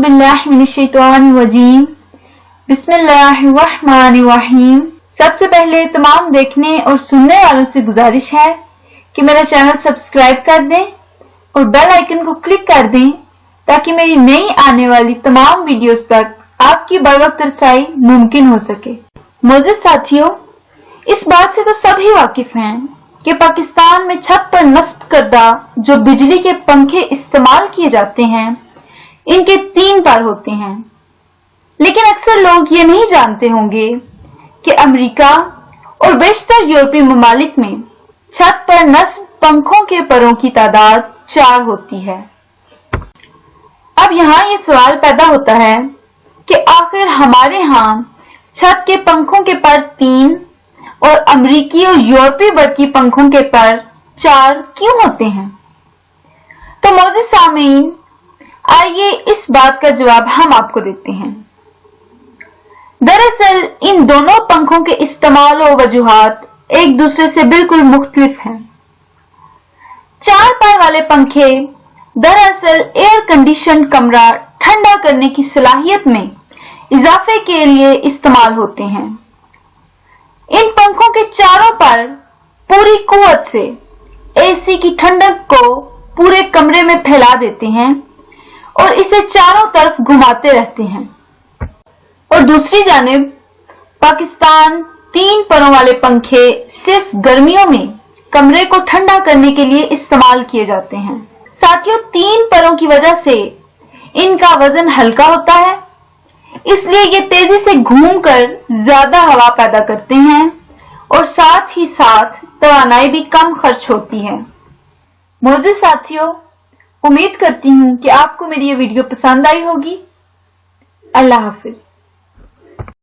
बिल्लाहि मिनश्शैतानिर्रजीम बिस्मिल्लाहिर्रहमानिर्रहीम। सबसे पहले तमाम देखने और सुनने वालों से गुजारिश है कि मेरा चैनल सब्सक्राइब कर दें और बेल आइकन को क्लिक कर दें ताकि मेरी नई आने वाली तमाम वीडियोस तक आपकी बरवक्त रसाई मुमकिन हो सके। मोअज़्ज़िज़ साथियों, इस बात से तो सभी वाकिफ हैं कि पाकिस्तान में छत पर नस्ब करदा जो बिजली के पंखे इस्तेमाल किए जाते हैं इनके 3 पर होते हैं, लेकिन अक्सर लोग ये नहीं जानते होंगे कि अमेरिका और बेशतर यूरोपीय ममालिक में छत पर नस्ब पंखों के परों की तादाद 4 होती है। अब यहाँ ये सवाल पैदा होता है कि आखिर हमारे यहाँ छत के पंखों के पर 3 और अमेरिकी और यूरोपीय बरकी पंखों के पर 4 क्यों होते हैं? तो मोअज़्ज़िज़ सामीन, आइए इस बात का जवाब हम आपको देते हैं। दरअसल इन दोनों पंखों के इस्तेमाल और वजूहात एक दूसरे से बिल्कुल मुख्तलिफ हैं। 4 पर वाले पंखे दरअसल एयर कंडीशन कमरा ठंडा करने की सलाहियत में इजाफे के लिए इस्तेमाल होते हैं। इन पंखों के चारों पर पूरी कुव्वत से एसी की ठंडक को पूरे कमरे में फैला देते हैं और इसे चारों तरफ घुमाते रहते हैं। और दूसरी जानिब पाकिस्तान 3 परों वाले पंखे सिर्फ गर्मियों में कमरे को ठंडा करने के लिए इस्तेमाल किए जाते हैं। साथियों, 3 परों की वजह से इनका वजन हल्का होता है, इसलिए ये तेजी से घूमकर ज्यादा हवा पैदा करते हैं और साथ ही साथ तवानाई भी कम खर्च होती है। मोअज़्ज़िज़ साथियों, उम्मीद करती हूँ कि आपको मेरी ये वीडियो पसंद आई होगी। अल्लाह हाफिज।